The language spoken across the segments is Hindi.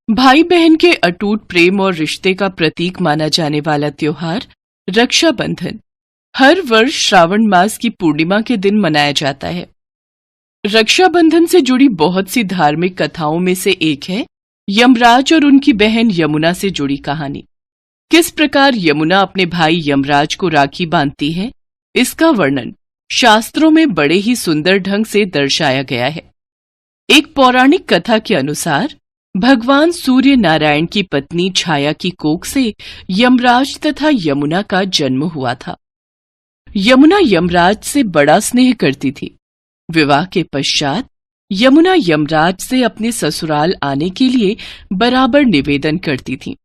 भाई बहन के अटूट प्रेम और रिश्ते का प्रतीक माना जाने वाला त्योहार रक्षाबंधन हर वर्ष श्रावण मास की पूर्णिमा के दिन मनाया जाता है। रक्षाबंधन से जुड़ी बहुत सी धार्मिक कथाओं में से एक है यमराज और उनकी बहन यमुना से जुड़ी कहानी। किस प्रकार यमुना अपने भाई यमराज को राखी बांधती है, इसका वर्णन शास्त्रों में बड़े ही सुंदर ढंग से दर्शाया गया है। एक पौराणिक कथा के अनुसार भगवान सूर्य नारायण की पत्नी छाया की कोख से यमराज तथा यमुना का जन्म हुआ था। यमुना यमराज से बड़ा स्नेह करती थी। विवाह के पश्चात यमुना यमराज से अपने ससुराल आने के लिए बराबर निवेदन करती थी।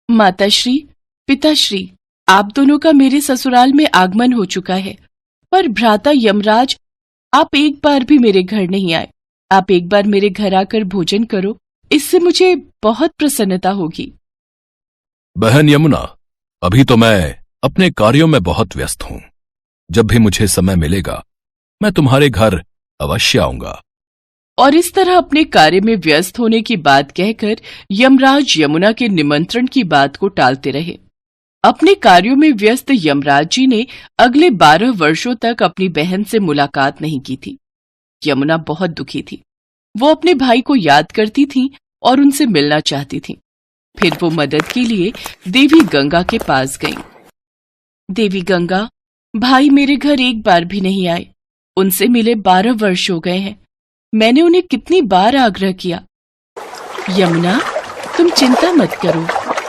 माताश्री, पिताश्री, आप दोनों का मेरे ससुराल में आगमन हो चुका है, पर भ्राता यमराज आप एक बार भी मेरे घर नहीं आए। आप एक बार मेरे घर आकर भोजन करो, इससे मुझे बहुत प्रसन्नता होगी। बहन यमुना, अभी तो मैं अपने कार्यों में बहुत व्यस्त हूं। जब भी मुझे समय मिलेगा मैं तुम्हारे घर अवश्य आऊंगा। और इस तरह अपने कार्य में व्यस्त होने की बात कहकर यमराज यमुना के निमंत्रण की बात को टालते रहे। अपने कार्यों में व्यस्त यमराज जी ने अगले 12 वर्षों तक अपनी बहन से मुलाकात नहीं की थी। यमुना बहुत दुखी थी। वो अपने भाई को याद करती थी और उनसे मिलना चाहती थी। फिर वो मदद के लिए देवी गंगा के पास गई। देवी गंगा, भाई मेरे घर एक बार भी नहीं आए। उनसे मिले 12 वर्ष हो गए हैं। मैंने उन्हें कितनी बार आग्रह किया। यमुना, तुम चिंता मत करो,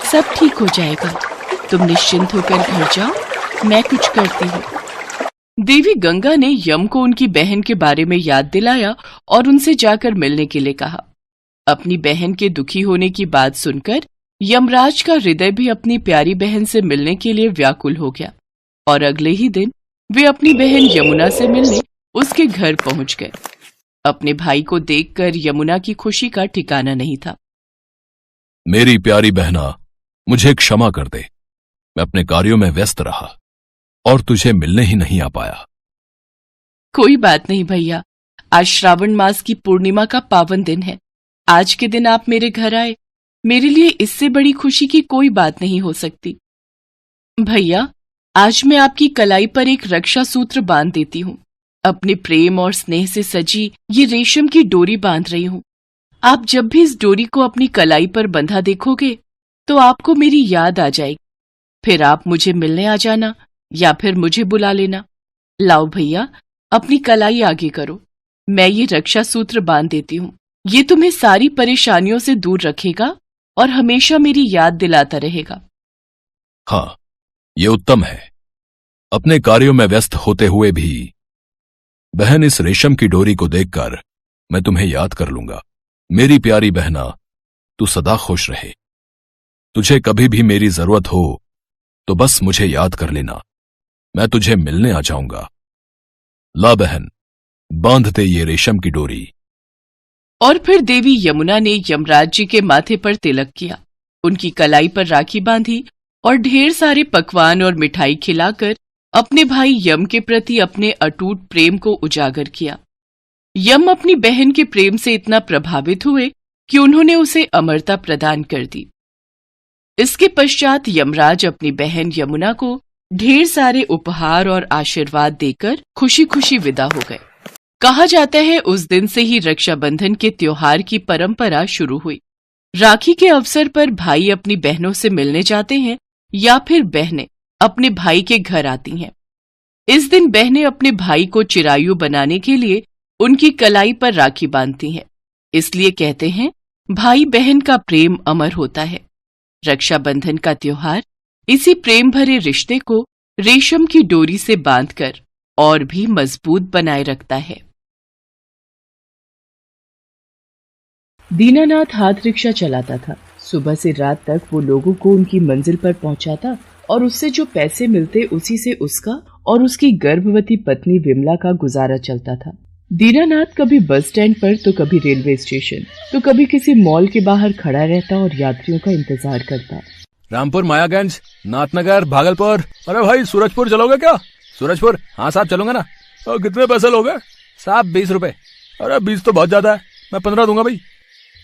सब ठीक हो जाएगा। तुम निश्चिंत होकर घर जाओ, मैं कुछ करती हूँ। देवी गंगा ने यम को उनकी बहन के बारे में याद दिलाया और उनसे जाकर मिलने के लिए कहा। अपनी बहन के दुखी होने की बात सुनकर यमराज का हृदय भी अपनी प्यारी बहन से मिलने के लिए व्याकुल हो गया और अगले ही दिन वे अपनी बहन यमुना से मिलने उसके घर पहुंच गए। अपने भाई को देखकर यमुना की खुशी का ठिकाना नहीं था। मेरी प्यारी बहना, मुझे क्षमा कर दे। मैं अपने कार्यों में व्यस्त रहा और तुझे मिलने ही नहीं आ पाया। कोई बात नहीं भैया, आज श्रावण मास की पूर्णिमा का पावन दिन है। आज के दिन आप मेरे घर आए, मेरे लिए इससे बड़ी खुशी की कोई बात नहीं हो सकती। भैया, आज मैं आपकी कलाई पर एक रक्षा सूत्र बांध देती हूँ। अपने प्रेम और स्नेह से सजी ये रेशम की डोरी बांध रही हूँ। आप जब भी इस डोरी को अपनी कलाई पर बंधा देखोगे तो आपको मेरी याद आ जाएगी। फिर आप मुझे मिलने आ जाना या फिर मुझे बुला लेना। लाओ भैया, अपनी कलाई आगे करो। मैं ये रक्षा सूत्र बांध देती हूँ। ये तुम्हें सारी परेशानियों से दूर रखेगा और हमेशा मेरी याद दिलाता रहेगा। हाँ, ये उत्तम है। अपने कार्यों में व्यस्त होते हुए भी बहन, इस रेशम की डोरी को देखकर मैं तुम्हें याद कर लूंगा। मेरी प्यारी बहना, तू सदा खुश रहे। तुझे कभी भी मेरी जरूरत हो तो बस मुझे याद कर लेना। मैं तुझे मिलने आ जाऊंगा। ला बहन, बांध दे ये रेशम की डोरी। और फिर देवी यमुना ने यमराज जी के माथे पर तिलक किया, उनकी कलाई पर राखी बांधी और ढेर सारे पकवान और मिठाई खिलाकर अपने भाई यम के प्रति अपने अटूट प्रेम को उजागर किया। यम अपनी बहन के प्रेम से इतना प्रभावित हुए कि उन्होंने उसे अमरता प्रदान कर दी। इसके पश्चात यमराज अपनी बहन यमुना को ढेर सारे उपहार और आशीर्वाद देकर खुशी खुशी विदा हो गए। कहा जाता है उस दिन से ही रक्षाबंधन के त्योहार की परंपरा शुरू हुई। राखी के अवसर पर भाई अपनी बहनों से मिलने जाते हैं या फिर बहनें अपने भाई के घर आती हैं। इस दिन बहनें अपने भाई को चिरायु बनाने के लिए उनकी कलाई पर राखी बांधती हैं। इसलिए कहते हैं भाई बहन का प्रेम अमर होता है। रक्षाबंधन का त्योहार इसी प्रेम भरे रिश्ते को रेशम की डोरी से बांधकर और भी मजबूत बनाए रखता है। दीनानाथ हाथ रिक्शा चलाता था। सुबह से रात तक वो लोगों को उनकी मंजिल पर पहुंचाता और उससे जो पैसे मिलते उसी से उसका और उसकी गर्भवती पत्नी विमला का गुजारा चलता था। दीनानाथ कभी बस स्टैंड पर तो कभी रेलवे स्टेशन तो कभी किसी मॉल के बाहर खड़ा रहता और यात्रियों का इंतजार करता। रामपुर, मायागंज, नाथनगर, भागलपुर। अरे भाई, सूरजपुर चलोगे क्या? सूरजपुर? हाँ साहब, चलूंगा ना। कितने पैसे लोगे? साहब 20 रुपए। अरे 20 तो बहुत ज्यादा है, मैं 15 दूंगा भाई।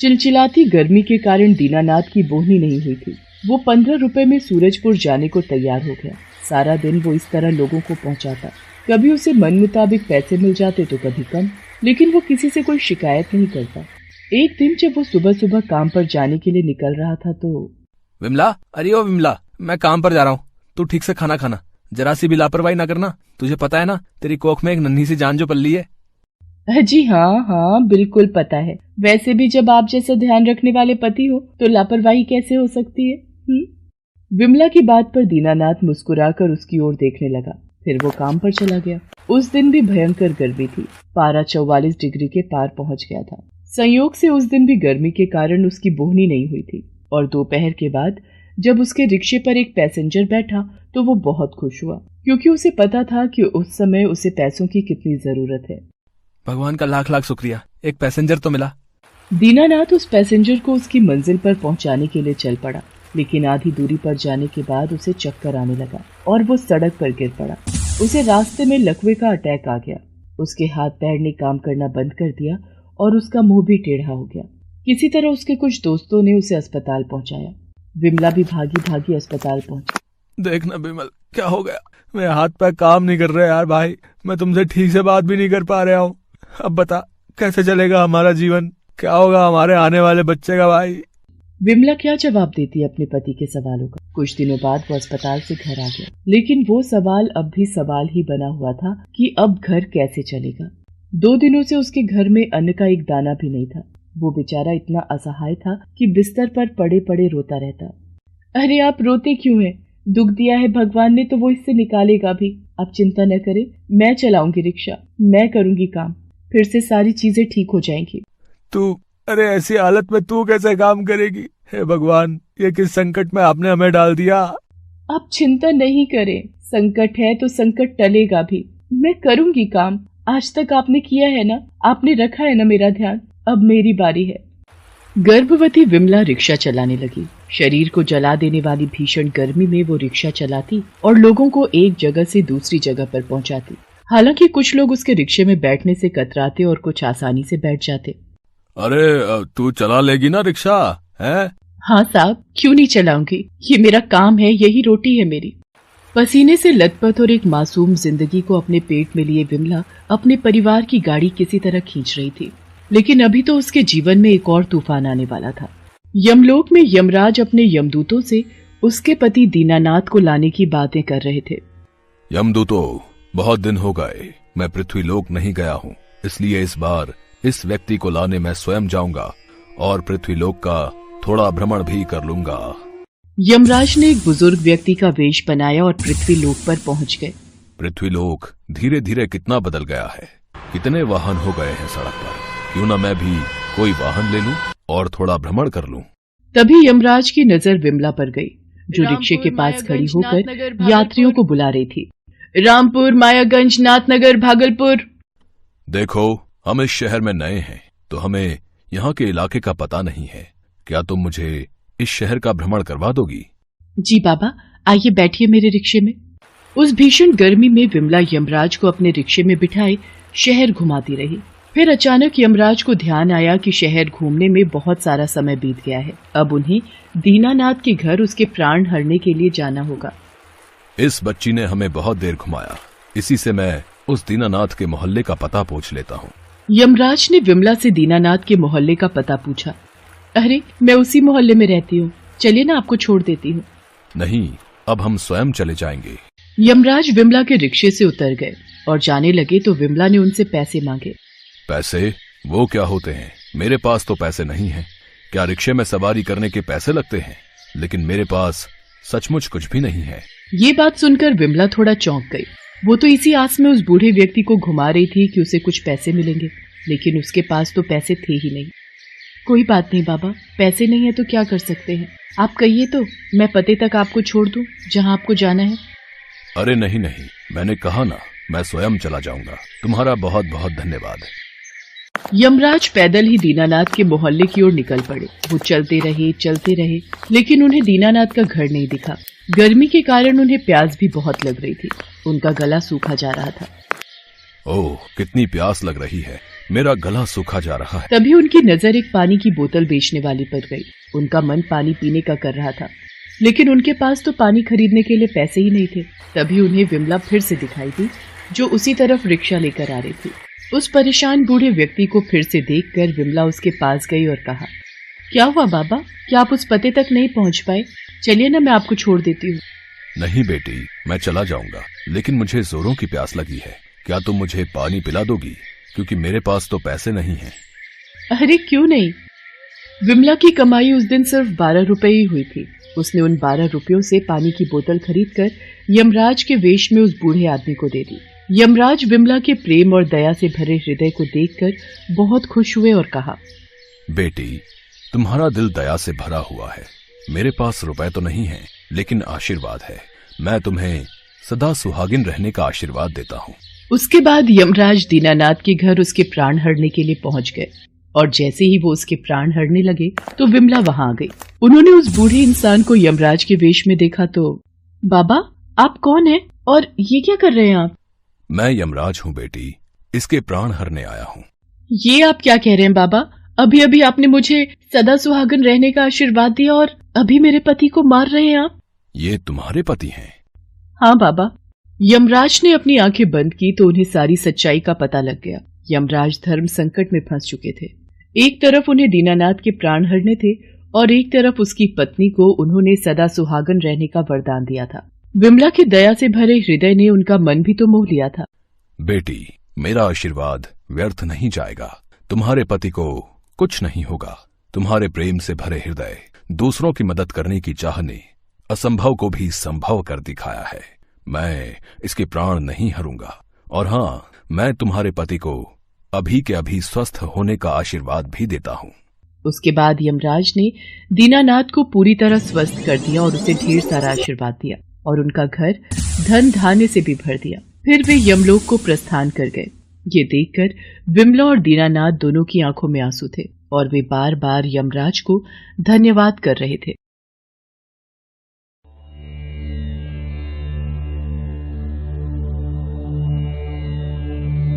चिलचिलाती गर्मी के कारण दीनानाथ की बोहनी नहीं हुई थी। वो 15 रुपए में सूरजपुर जाने को तैयार हो गया। सारा दिन वो इस तरह लोगों को पहुंचाता। कभी उसे मन मुताबिक पैसे मिल जाते तो कभी कम, लेकिन वो किसी से कोई शिकायत नहीं करता। एक दिन जब वो सुबह सुबह काम पर जाने के लिए निकल रहा था तो विमला, अरे ओ विमला, मैं काम पर जा रहा हूँ, तू ठीक से खाना खाना, जरा सी भी लापरवाही ना करना। तुझे पता है ना तेरी कोख में एक नन्ही सी जान जो पल्ली है। जी हाँ, बिल्कुल पता है। वैसे भी जब आप जैसा ध्यान रखने वाले पति हो तो लापरवाही कैसे हो सकती है? विमला की बात पर दीनानाथ मुस्कुराकर उसकी ओर देखने लगा। फिर वो काम पर चला गया। उस दिन भी भयंकर गर्मी थी। पारा 44 डिग्री के पार पहुंच गया था। संयोग से उस दिन भी गर्मी के कारण उसकी बोहनी नहीं हुई थी और दोपहर के बाद जब उसके रिक्शे पर एक पैसेंजर बैठा तो वो बहुत खुश हुआ, क्योंकि उसे पता था कि उस समय उसे पैसों की कितनी जरूरत है। भगवान का लाख लाख शुक्रिया, एक पैसेंजर तो मिला। दीनानाथ उस पैसेंजर को उसकी मंजिल पर पहुंचाने के लिए चल पड़ा, लेकिन आधी दूरी पर जाने के बाद उसे चक्कर आने लगा और वो सड़क पर गिर पड़ा। उसे रास्ते में लकवे का अटैक आ गया। उसके हाथ पैर ने काम करना बंद कर दिया और उसका मुंह भी टेढ़ा हो गया। किसी तरह उसके कुछ दोस्तों ने उसे अस्पताल पहुंचाया। विमला भी भागी भागी अस्पताल पहुंची। देखना विमल, क्या हो गया? मेरे हाथ पैर काम नहीं कर रहे यार भाई, मैं तुमसे ठीक से बात भी नहीं कर पा रहा हूँ। अब बता कैसे चलेगा हमारा जीवन, क्या होगा हमारे आने वाले बच्चे का भाई? विमला क्या जवाब देती है अपने पति के सवालों का। कुछ दिनों बाद वो अस्पताल से घर आ गया, लेकिन वो सवाल अब भी सवाल ही बना हुआ था कि अब घर कैसे चलेगा। 2 दिनों से उसके घर में अन्न का एक दाना भी नहीं था। वो बेचारा इतना असहाय था कि बिस्तर पर पड़े पड़े रोता रहता। अरे आप रोते क्यों हैं? दुख दिया है भगवान ने तो वो इससे निकालेगा भी। आप चिंता न करें, मैं चलाऊंगी रिक्शा, मैं करूंगी काम, फिर से सारी चीजें ठीक हो जाएंगी। तू, अरे ऐसी हालत में तू कैसे काम करेगी? हे भगवान, ये किस संकट में आपने हमें डाल दिया। आप चिंता नहीं करें, संकट है तो संकट टलेगा भी। मैं करूंगी काम। आज तक आपने किया है ना, आपने रखा है ना मेरा ध्यान, अब मेरी बारी है। गर्भवती विमला रिक्शा चलाने लगी। शरीर को जला देने वाली भीषण गर्मी में वो रिक्शा चलाती और लोगों को एक जगह से दूसरी जगह पर पहुंचाती। हालांकि कुछ लोग उसके रिक्शे में बैठने से कतराते और कुछ आसानी से बैठ जाते। अरे तू चला लेगी ना रिक्शा, है? हाँ साहब, क्यों नहीं चलाऊंगी, ये मेरा काम है, यही रोटी है मेरी। पसीने से लथपथ और एक मासूम जिंदगी को अपने पेट में लिए विमला अपने परिवार की गाड़ी किसी तरह खींच रही थी। लेकिन अभी तो उसके जीवन में एक और तूफान आने वाला था। यमलोक में यमराज अपने यमदूतों से उसके पति दीनानाथ को लाने की बातें कर रहे थे। यमदूतों, बहुत दिन हो गए मैं पृथ्वीलोक नहीं गया हूँ, इसलिए इस बार इस व्यक्ति को लाने मैं स्वयं जाऊंगा और पृथ्वीलोक का थोड़ा भ्रमण भी कर लूंगा। यमराज ने एक बुजुर्ग व्यक्ति का वेश बनाया और पृथ्वीलोक पर पहुंच गए। पृथ्वीलोक धीरे धीरे कितना बदल गया है, कितने वाहन हो गए हैं सड़क पर। क्यों ना मैं भी कोई वाहन ले लूं और थोड़ा भ्रमण कर लूं। तभी यमराज की नजर विमला पर गई, जो रिक्शे के पास खड़ी होकर यात्रियों को बुला रही थी। रामपुर, मायागंज, नाथनगर, भागलपुर। देखो, हम इस शहर में नए हैं तो हमें यहाँ के इलाके का पता नहीं है। क्या तुम मुझे इस शहर का भ्रमण करवा दोगी? जी बाबा, आइए बैठिए मेरे रिक्शे में। उस भीषण गर्मी में विमला यमराज को अपने रिक्शे में बिठाए शहर घुमाती रही। फिर अचानक यमराज को ध्यान आया कि शहर घूमने में बहुत सारा समय बीत गया है। अब उन्हें दीनानाथ के घर उसके प्राण हरने के लिए जाना होगा। इस बच्ची ने हमें बहुत देर घुमाया, इसी से मैं उस दीनानाथ के मोहल्ले का पता पूछ लेता हूँ। यमराज ने विमला से दीनानाथ के मोहल्ले का पता पूछा। अरे, मैं उसी मोहल्ले में रहती हूँ, चलिए ना आपको छोड़ देती हूँ। नहीं, अब हम स्वयं चले जाएंगे। यमराज विमला के रिक्शे से उतर गए और जाने लगे तो विमला ने उनसे पैसे मांगे। पैसे? वो क्या होते हैं? मेरे पास तो पैसे नहीं हैं। क्या रिक्शे में सवारी करने के पैसे लगते हैं? लेकिन मेरे पास सचमुच कुछ भी नहीं है। ये बात सुनकर विमला थोड़ा चौंक गई। वो तो इसी आस में उस बूढ़े व्यक्ति को घुमा रही थी कि उसे कुछ पैसे मिलेंगे, लेकिन उसके पास तो पैसे थे ही नहीं। कोई बात नहीं बाबा, पैसे नहीं है तो क्या कर सकते हैं, आप कहिए तो मैं पते तक आपको छोड़ दूं जहां आपको जाना है। अरे नहीं नहीं, मैंने कहा ना, मैं स्वयं चला जाऊंगा। तुम्हारा बहुत बहुत धन्यवाद। यमराज पैदल ही दीनानाथ के मोहल्ले की ओर निकल पड़े। वो चलते रहे, लेकिन उन्हें दीनानाथ का घर नहीं दिखा। गर्मी के कारण उन्हें प्यास भी बहुत लग रही थी। उनका गला सूखा जा रहा था। ओह, कितनी प्यास लग रही है। मेरा गला सूखा जा रहा है। तभी उनकी नजर एक पानी की बोतल बेचने वाली पर गई। उनका मन पानी पीने का कर रहा था, लेकिन उनके पास तो पानी खरीदने के लिए पैसे ही नहीं थे। तभी उन्हें विमला फिर से दिखाई दी, जो उसी तरफ रिक्शा लेकर आ रही थी। उस परेशान बूढ़े व्यक्ति को फिर से देखकर विमला उसके पास गई और कहा, क्या हुआ बाबा, क्या आप उस पते तक नहीं पहुंच पाए? चलिए ना, मैं आपको छोड़ देती हूँ। नहीं बेटी, मैं चला जाऊंगा, लेकिन मुझे जोरों की प्यास लगी है। क्या तुम मुझे पानी पिला दोगी? क्योंकि मेरे पास तो पैसे नहीं हैं। अरे क्यों नहीं। विमला की कमाई उस दिन सिर्फ 12 रुपए ही हुई थी। उसने उन 12 रुपयों से पानी की बोतल खरीदकर यमराज के वेश में उस बूढ़े आदमी को दे दी। यमराज विमला के प्रेम और दया से भरे हृदय को देखकर बहुत खुश हुए और कहा, बेटी, तुम्हारा दिल दया से भरा हुआ है। मेरे पास रुपए तो नहीं है, लेकिन आशीर्वाद है। मैं तुम्हें सदा सुहागिन रहने का आशीर्वाद देता हूँ। उसके बाद यमराज दीनानाथ के घर उसके प्राण हरने के लिए पहुंच गए, और जैसे ही वो उसके प्राण हरने लगे तो विमला वहां आ गई। उन्होंने उस बूढ़े इंसान को यमराज के वेश में देखा तो, बाबा आप कौन हैं और ये क्या कर रहे हैं आप? मैं यमराज हूँ बेटी, इसके प्राण हरने आया हूँ। ये आप क्या कह रहे हैं बाबा? अभी अभी आपने मुझे सदा सुहागन रहने का आशीर्वाद दिया और अभी मेरे पति को मार रहे हैं आप? ये तुम्हारे पति हैं? हाँ बाबा। यमराज ने अपनी आंखें बंद की तो उन्हें सारी सच्चाई का पता लग गया। यमराज धर्म संकट में फंस चुके थे। एक तरफ उन्हें दीनानाथ के प्राण हरने थे और एक तरफ उसकी पत्नी को उन्होंने सदा सुहागन रहने का वरदान दिया था। विमला की दया से भरे हृदय ने उनका मन भी तो मोह लिया था। बेटी, मेरा आशीर्वाद व्यर्थ नहीं जाएगा। तुम्हारे पति को कुछ नहीं होगा। तुम्हारे प्रेम से भरे हृदय, दूसरों की मदद करने की चाह ने असंभव को भी संभव कर दिखाया है। मैं इसके प्राण नहीं हरूंगा, और हाँ, मैं तुम्हारे पति को अभी के अभी स्वस्थ होने का आशीर्वाद भी देता हूँ। उसके बाद यमराज ने दीनानाथ को पूरी तरह स्वस्थ कर दिया और उसे ढेर सारा आशीर्वाद दिया और उनका घर धन धान्य से भी भर दिया। फिर वे यमलोक को प्रस्थान कर गए। ये देखकर विमला और दीनानाथ दोनों की आंखों में आंसू थे और वे बार बार यमराज को धन्यवाद कर रहे थे।